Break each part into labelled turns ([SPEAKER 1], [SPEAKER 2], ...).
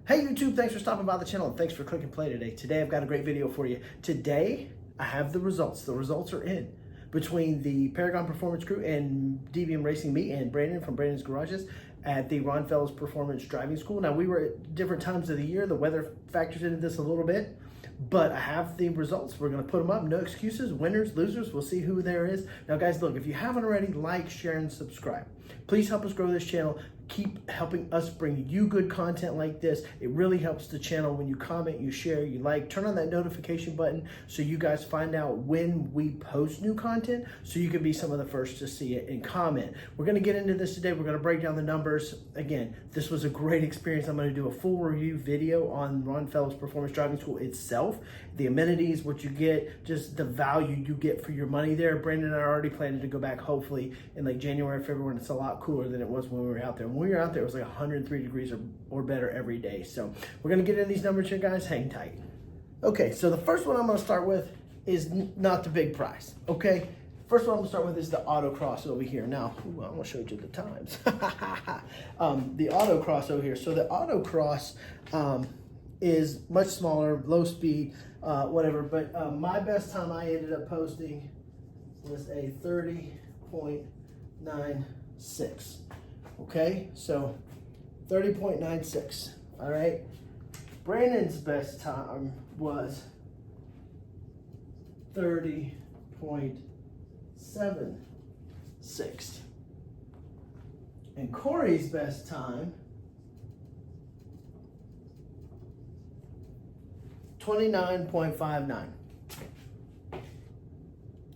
[SPEAKER 1] Hey YouTube, thanks for stopping by the channel and thanks for clicking play today. Today I've got a great video for you. Today I have the results. The results are in between the Paragon Performance crew and DBM Racing, me and Brandon from Brandon's Garages at the Ron Fellows Performance Driving School. Now we were at different times of the year. The weather factors into this a little bit, but I have the results. We're gonna put them up, no excuses, winners, losers, we'll see who there is. Now guys, look, if you haven't already, like, share, and subscribe. Please help us grow this channel. Keep helping us bring you good content like this. It really helps the channel when you comment, you share, you like. Turn on that notification button so you guys find out when we post new content so you can be some of the first to see it and comment. We're gonna get into this today. We're gonna break down the numbers. Again, this was a great experience. I'm gonna do a full review video on Ron Fellows Performance Driving School itself, the amenities, what you get, just the value you get for your money there. Brandon and I are already planning to go back hopefully in like January, February, and it's a lot cooler than it was when we were out there. When we were out there, it was like 103 degrees or better every day. So we're gonna get into these numbers here, guys. Hang tight. Okay, so the first one I'm gonna start with is not the big prize, okay? First one I'm gonna start with is the Autocross over here. Now, I'm gonna show you the times. The Autocross over here. So the Autocross is much smaller, low speed, whatever. But my best time I ended up posting was a 30.96. Okay, so 30.96. All right. Brandon's best time was 30.76. And Korey's best time, 29.59.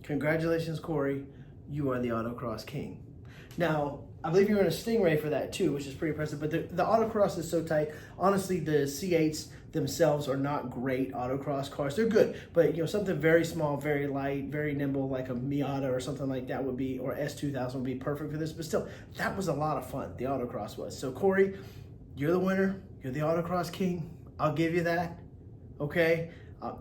[SPEAKER 1] Congratulations, Korey. You are the Autocross king. Now, I believe you're in a Stingray for that too, which is pretty impressive, but the Autocross is so tight. Honestly, the C8s themselves are not great Autocross cars. They're good, but you know, something very small, very light, very nimble, like a Miata or something like that would be, or S2000 would be perfect for this, but still, that was a lot of fun, the Autocross was. So Korey, you're the winner. You're the Autocross king. I'll give you that, okay?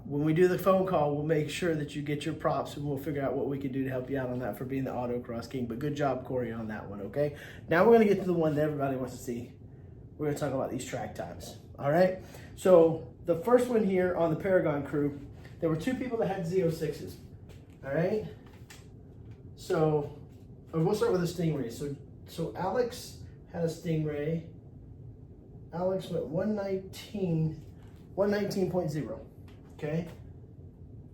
[SPEAKER 1] When we do the phone call, we'll make sure that you get your props and we'll figure out what we can do to help you out on that for being the Autocross king. But good job, Korey, on that one, okay? Now we're gonna get to the one that everybody wants to see. We're gonna talk about these track times, all right? So the first one here on the Paragon crew, there were two people that had Z06s, all right? So, we'll start with the Stingray. So Alex had a Stingray. Alex went 119.0. Okay,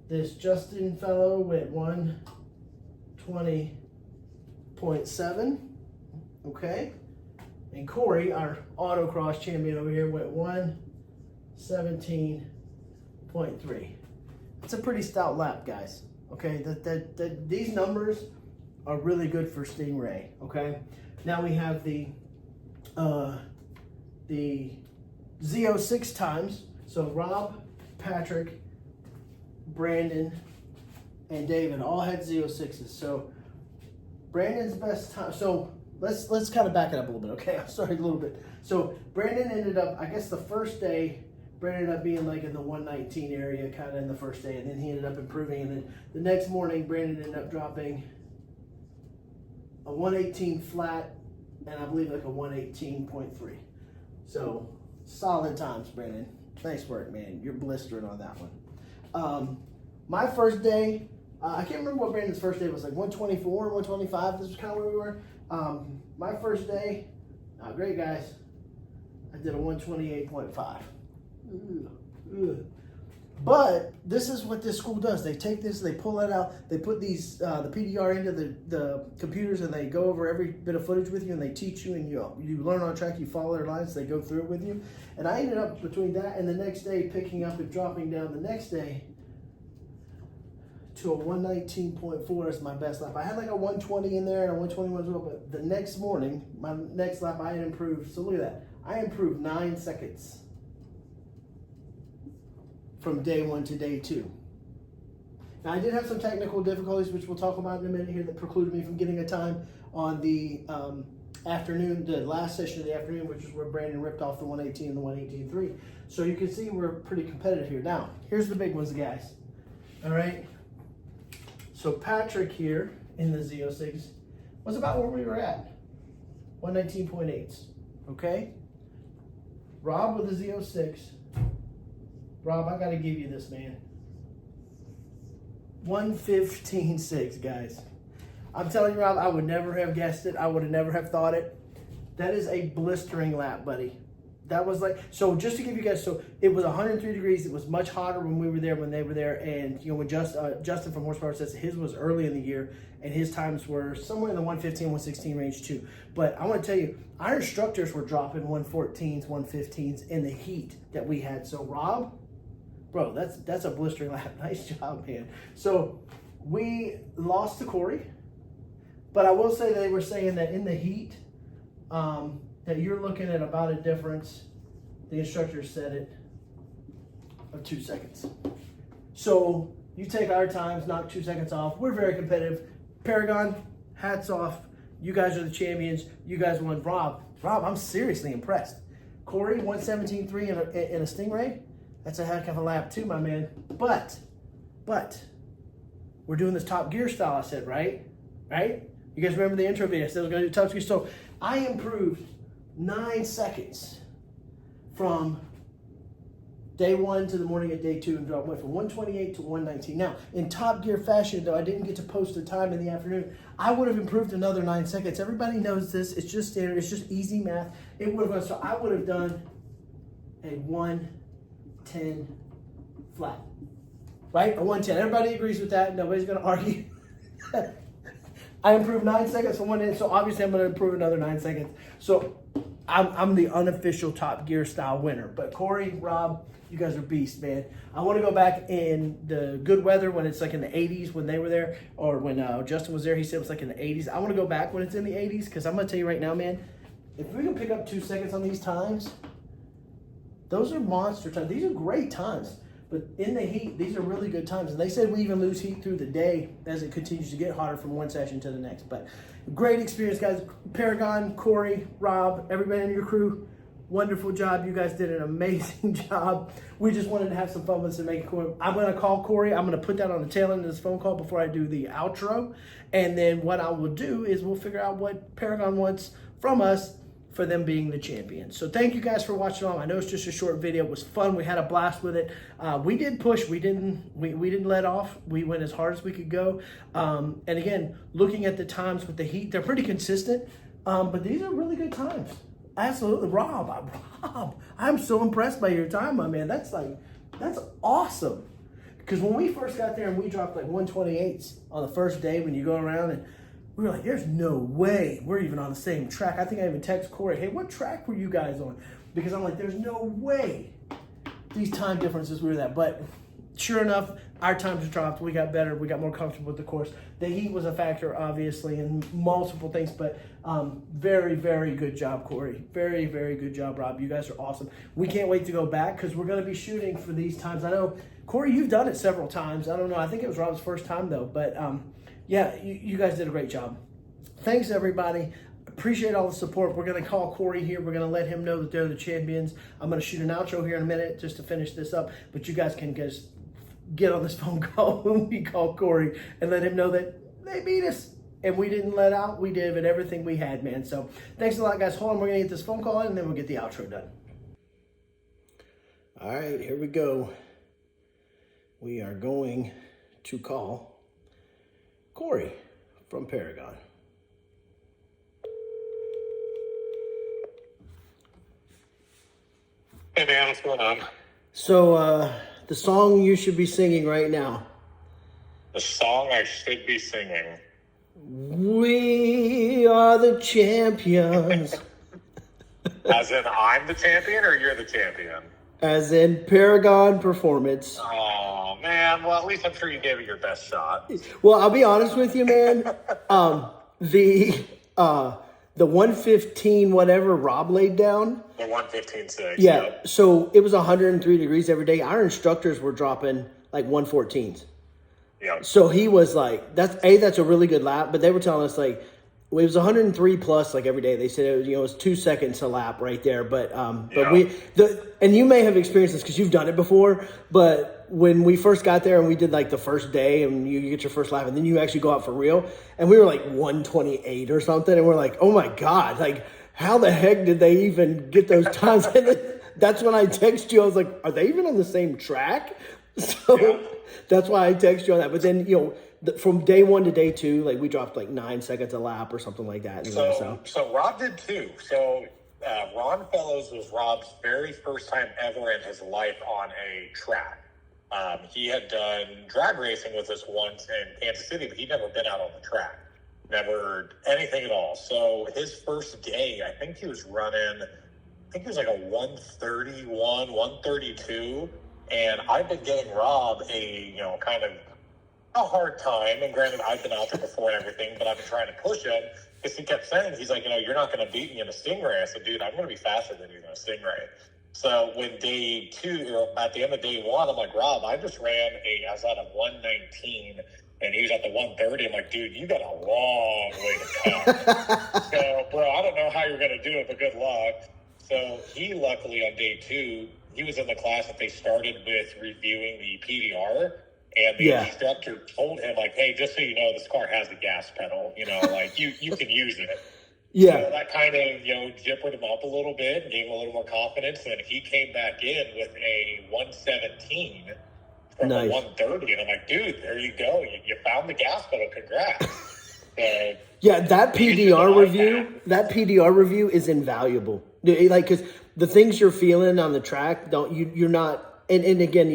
[SPEAKER 1] this Justin fellow went 120.7, okay, and Korey, our Autocross champion over here, went 117.3. It's a pretty stout lap, guys, okay? These numbers are really good for Stingray, okay? Now we have the Z06 times, so Rob, Patrick, Brandon, and David all had Z06s. So Brandon's best time. So let's kind of back it up a little bit, okay? I'm sorry, a little bit. So Brandon ended up, I guess the first day, Brandon ended up being like in the 119 area, kind of in the first day, and then he ended up improving. And then the next morning, Brandon ended up dropping a 118 flat, and I believe like a 118.3. So solid times, Brandon. Nice work, man. You're blistering on that one. My first day, I can't remember what Brandon's first day was, like 124, 125. This was kind of where we were. My first day, great guys. I did a 128.5. But this is what this school does. They take this, they pull it out, they put these the PDR into the computers, and they go over every bit of footage with you, and they teach you, and you learn on track, you follow their lines, they go through it with you. And I ended up between that and the next day picking up and dropping down the next day to a 119.4 as my best lap. I had like a 120 in there and a 121 as well, but the next morning, my next lap, I had improved. So look at that. I improved 9 seconds from day one to day two. Now I did have some technical difficulties, which we'll talk about in a minute here, that precluded me from getting a time on the afternoon, the last session of the afternoon, which is where Brandon ripped off the 118 and the 118.3. So you can see we're pretty competitive here. Now, here's the big ones, guys. All right. So Patrick here in the Z06 was about where we were at, 119.8. Okay. Rob with a Z06. Rob, I got to give you this, man. 1:15.6, guys. I'm telling you, Rob, I would never have guessed it. I would have never have thought it. That is a blistering lap, buddy. That was like, so just to give you guys, so it was 103 degrees. It was much hotter when we were there, when they were there. And, you know, when Justin from Horsepower says his was early in the year and his times were somewhere in the 115, 116 range too. But I want to tell you, our instructors were dropping 114s, 115s in the heat that we had. So Rob, bro, that's a blistering lap. Nice job, man. So we lost to Korey, but I will say they were saying that in the heat, that you're looking at about a difference, the instructor said it, of 2 seconds. So you take our times, knock 2 seconds off. We're very competitive. Paragon, hats off. You guys are the champions. You guys won. Rob, I'm seriously impressed. Korey, 117.3 in a Stingray. That's a heck of a lap too, my man. But, we're doing this Top Gear style, I said, right? Right? You guys remember the intro video? I said I was going to do Top Gear. So I improved 9 seconds from day 1 to the morning of day 2 and went from 128 to 119. Now, in Top Gear fashion, though I didn't get to post the time in the afternoon, I would have improved another 9 seconds. Everybody knows this. It's just standard. It's just easy math. It would have, so I would have done a 110 flat, right? A 110. Everybody agrees with that. Nobody's going to argue. I improved 9 seconds from one end, so obviously I'm going to improve another 9 seconds. So I'm the unofficial Top Gear style winner. But Korey, Rob, you guys are beasts, man. I want to go back in the good weather when it's like in the 80s when they were there, or when Justin was there, he said it was like in the 80s. I want to go back when it's in the 80s, because I'm going to tell you right now, man, if we can pick up 2 seconds on these times, those are monster times. These are great times. But in the heat, these are really good times. And they said we even lose heat through the day as it continues to get hotter from one session to the next. But great experience, guys. Paragon, Korey, Rob, everybody in your crew, wonderful job. You guys did an amazing job. We just wanted to have some fun with this and make it cool. I'm going to call Korey. I'm going to put that on the tail end of this phone call before I do the outro. And then what I will do is we'll figure out what Paragon wants from us for them being the champions. So thank you guys for watching on. I know it's just a short video. It was fun. We had a blast with it. We did push. We didn't let off. We went as hard as we could go. And again, looking at the times with the heat, they're pretty consistent. But these are really good times. Absolutely. Rob, I'm so impressed by your time, my man. That's awesome. Because when we first got there and we dropped like 128s on the first day when you go around, and we were like, there's no way we're even on the same track. I think I even texted Korey, hey, what track were you guys on? Because I'm like, there's no way these time differences were that. But sure enough, our times dropped. We got better. We got more comfortable with the course. The heat was a factor, obviously, in multiple things. But very, very good job, Korey. Very, very good job, Rob. You guys are awesome. We can't wait to go back because we're going to be shooting for these times. I know, Korey, you've done it several times. I don't know. I think it was Rob's first time, though. But yeah, you guys did a great job. Thanks, everybody. Appreciate all the support. We're going to call Korey here. We're going to let him know that they're the champions. I'm going to shoot an outro here in a minute just to finish this up. But you guys can just get on this phone call when we call Korey and let him know that they beat us. And we didn't let out. We did everything we had, man. So thanks a lot, guys. Hold on. We're going to get this phone call in, and then we'll get the outro done. All right, here we go. We are going to call Korey from Paragon.
[SPEAKER 2] Hey man, what's going on?
[SPEAKER 1] So, the song you should be singing right now.
[SPEAKER 2] The song I should be singing.
[SPEAKER 1] We are the champions.
[SPEAKER 2] As in I'm the champion or you're the champion?
[SPEAKER 1] As in Paragon Performance.
[SPEAKER 2] Oh man, well at least I'm sure you gave it your best shot.
[SPEAKER 1] Well, I'll be honest with you, man. The 115 whatever Rob laid down.
[SPEAKER 2] The 115.6.
[SPEAKER 1] Yeah.
[SPEAKER 2] Yep.
[SPEAKER 1] So it was 103 degrees every day. Our instructors were dropping like 114s.
[SPEAKER 2] Yeah.
[SPEAKER 1] So he was like, that's a really good lap. But they were telling us like, well, it was 103 plus like every day. They said it was, it was 2 seconds a lap right there. But
[SPEAKER 2] yeah.
[SPEAKER 1] And you may have experienced this because you've done it before. But when we first got there and we did like the first day and you get your first lap and then you actually go out for real, and we were like 128 or something, and we're like, oh my god, like how the heck did they even get those times? And that's when I text you. I was like, are they even on the same track? So that's why I text you on that. But then, from day 1 to day 2, like we dropped like 9 seconds a lap or something like that.
[SPEAKER 2] So Rob did too. So Ron Fellows was Rob's very first time ever in his life on a track. He had done drag racing with us once in Kansas City, but he'd never been out on the track. Never anything at all. So his first day, I think he was running, like a 131, 132. And I've been giving Rob a, kind of a hard time. And granted, I've been out there before and everything, but I've been trying to push him because he kept saying, he's like, you're not going to beat me in a Stingray. I said, dude, I'm going to be faster than you in a Stingray. So when day 2, or at the end of day 1, I'm like, Rob, I just ran I was at a 119 and he was at the 130. I'm like, dude, you got a long way to come. So, bro, I don't know how you're going to do it, but good luck. So he luckily on day 2, he was in the class that they started with reviewing the PDR, and the instructor told him, like, hey, just so you know, this car has a gas pedal, like you can use it.
[SPEAKER 1] Yeah.
[SPEAKER 2] So that kind of, jippered him up a little bit and gave him a little more confidence. And he came back in with a 117 from a 130. And I'm like, dude, there you go. You found the gas pedal. Congrats.
[SPEAKER 1] Yeah, that PDR review is invaluable. Like, because the things you're feeling on the track, you're not, and again,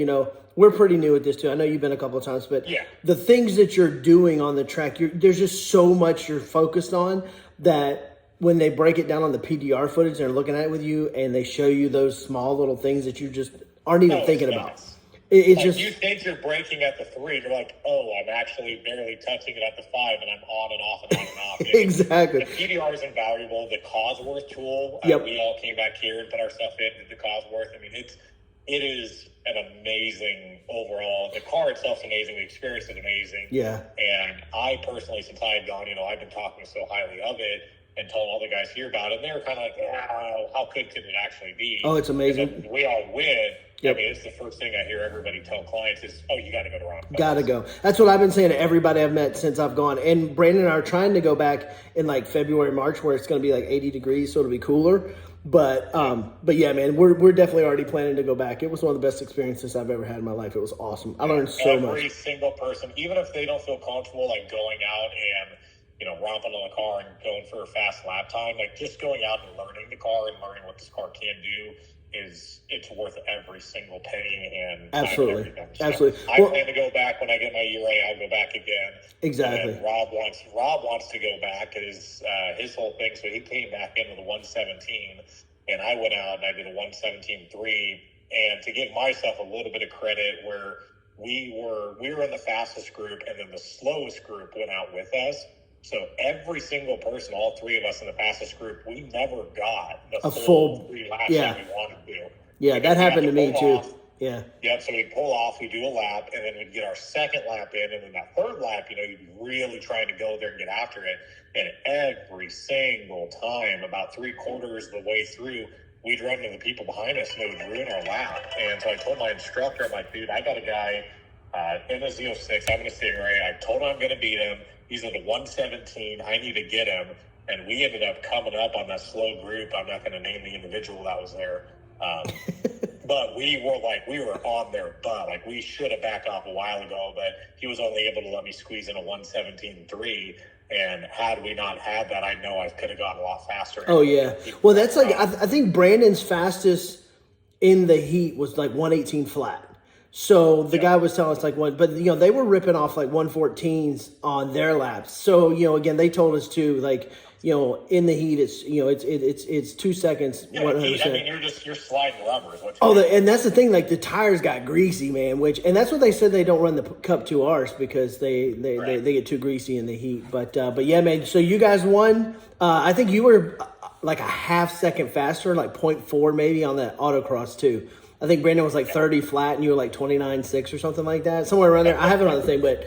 [SPEAKER 1] we're pretty new at this too. I know you've been a couple of times, but the things that you're doing on the track, there's just so much you're focused on that when they break it down on the PDR footage, they're looking at it with you and they show you those small little things that you just aren't even thinking about. It's
[SPEAKER 2] like,
[SPEAKER 1] just,
[SPEAKER 2] you think you're braking at the 3, you're like, oh, I'm actually barely touching it at the 5, and I'm on and off and on and off.
[SPEAKER 1] Exactly.
[SPEAKER 2] The PDR is invaluable. The Cosworth tool, we all came back here and put our stuff in, did the Cosworth. I mean, it is an amazing overall. The car itself is amazing. The experience is amazing.
[SPEAKER 1] Yeah.
[SPEAKER 2] And I personally, since I had gone, I've been talking so highly of it and told all the guys here about it. And they were kind of like, how good could it actually be?
[SPEAKER 1] Oh, it's amazing.
[SPEAKER 2] We all win.
[SPEAKER 1] Yep.
[SPEAKER 2] I mean, it's the first thing I hear everybody tell clients is, oh, you got to go to Ron Fellows.
[SPEAKER 1] Got to go. That's what I've been saying to everybody I've met since I've gone. And Brandon and I are trying to go back in like February, March, where it's going to be like 80 degrees, so it'll be cooler. But yeah, man, we're definitely already planning to go back. It was one of the best experiences I've ever had in my life. It was awesome. I learned so much.
[SPEAKER 2] Every single person, even if they don't feel comfortable like going out and romping on the car and going for a fast lap time, like just going out and learning the car and learning what this car can do it's worth every single penny and
[SPEAKER 1] absolutely.
[SPEAKER 2] So
[SPEAKER 1] Absolutely.
[SPEAKER 2] I plan to go back when I get my ERA. I'll go back again.
[SPEAKER 1] Exactly.
[SPEAKER 2] And Rob wants to go back. It is his whole thing. So he came back into the 117, and I went out and I did a 117.3. And to give myself a little bit of credit, where we were in the fastest group, and then the slowest group went out with us. So every single person, all 3 of us in the fastest group, we never got the full 3 laps that we wanted to.
[SPEAKER 1] Yeah, that happened to me too. Yeah.
[SPEAKER 2] Yep. So we pull off, we do a lap, and then we'd get our second lap in, and then that third lap, you'd be really trying to go there and get after it. And every single time, about 3/4 of the way through, we'd run into the people behind us, and they would ruin our lap. And so I told my instructor, I'm like, dude, I got a guy in a Z06. I'm in a Stingray. I told him I'm going to beat him. He's at a 117. I need to get him. And we ended up coming up on that slow group. I'm not going to name the individual that was there. But we were on their butt. Like, we should have backed off a while ago, but he was only able to let me squeeze in a 117.3. And had we not had that, I know I could have gone a lot faster.
[SPEAKER 1] Oh, yeah. Well, that's like, I think Brandon's fastest in the heat was like 118 flat. So the guy was telling us like but they were ripping off like 114s on their laps. So, again, they told us too, like, in the heat, it's 2 seconds.
[SPEAKER 2] Yeah, 100%. I mean, you're sliding rubber.
[SPEAKER 1] And that's the thing, like the tires got greasy, man, and that's what they said, they don't run the Cup 2Rs because they get too greasy in the heat. But yeah, man, so you guys won. I think you were like a half second faster, like 0.4 maybe on that autocross too. I think Brandon was like 30 flat and you were like 29.6 or something like that. Somewhere around there. I have it on the thing, but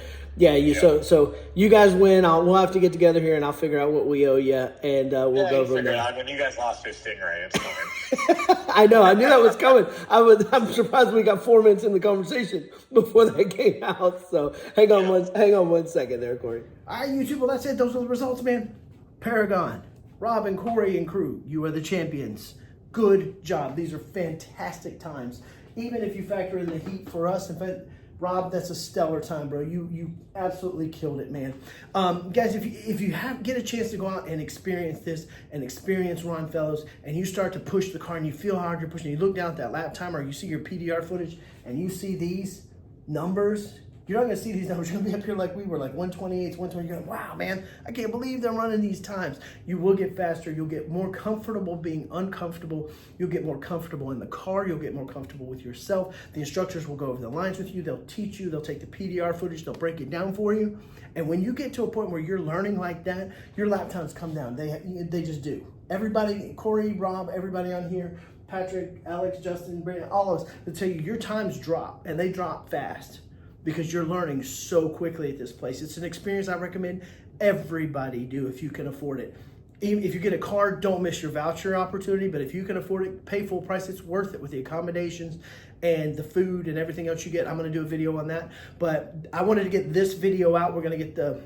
[SPEAKER 1] so you guys win. We'll have to get together here and I'll figure out what we owe you and we'll go from there.
[SPEAKER 2] When you guys lost to Stingray, it's fine.
[SPEAKER 1] I know. I knew that was coming. I'm surprised we got 4 minutes in the conversation before that came out. So hang on one second there, Korey. All right, YouTube. Well, that's it. Those are the results, man. Paragon, Rob and Korey and crew. You are the champions. good job. These are fantastic times. Even if you factor in the heat for us, in fact, Rob, that's a stellar time, bro. You absolutely killed it, man. Guys, if you get a chance to go out and experience this and experience Ron Fellows, and you start to push the car and you feel how hard you're pushing, you look down at that lap time or you see your PDR footage and you see these numbers, you're not going to see these numbers. You're going to be up here like we were, like 128, 120. You're going, wow, man, I can't believe they're running these times. You will get faster. You'll get more comfortable being uncomfortable. You'll get more comfortable in the car. You'll get more comfortable with yourself. The instructors will go over the lines with you. They'll teach you. They'll take the PDR footage. They'll break it down for you. And when you get to a point where you're learning like that, your lap times come down. They just do. Everybody, Korey, Rob, everybody on here, Patrick, Alex, Justin, Brandon, all of us, they'll tell you your times drop, and they drop fast, because you're learning so quickly at this place. It's an experience I recommend everybody do if you can afford it. Even if you get a card, don't miss your voucher opportunity, but if you can afford it, pay full price. It's worth it with the accommodations and the food and everything else you get. I'm gonna do a video on that, but I wanted to get this video out. We're gonna get the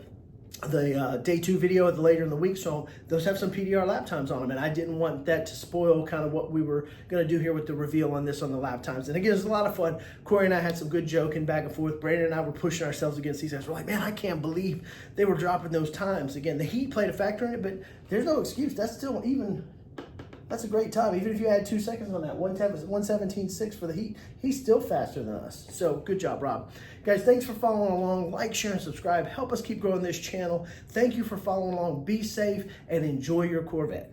[SPEAKER 1] day 2 video later in the week, so those have some PDR lap times on them, and I didn't want that to spoil kind of what we were going to do here with the reveal on this on the lap times. And again, it was a lot of fun. Korey and I had some good joking back and forth. Brandon and I were pushing ourselves against these guys. We're like, man, I can't believe they were dropping those times. Again, the heat played a factor in it, but there's no excuse. That's still that's a great time. Even if you add 2 seconds on that, 1:17.6 for the heat, he's still faster than us. So good job, Rob. Guys, thanks for following along. Like, share, and subscribe. Help us keep growing this channel. Thank you for following along. Be safe and enjoy your Corvette.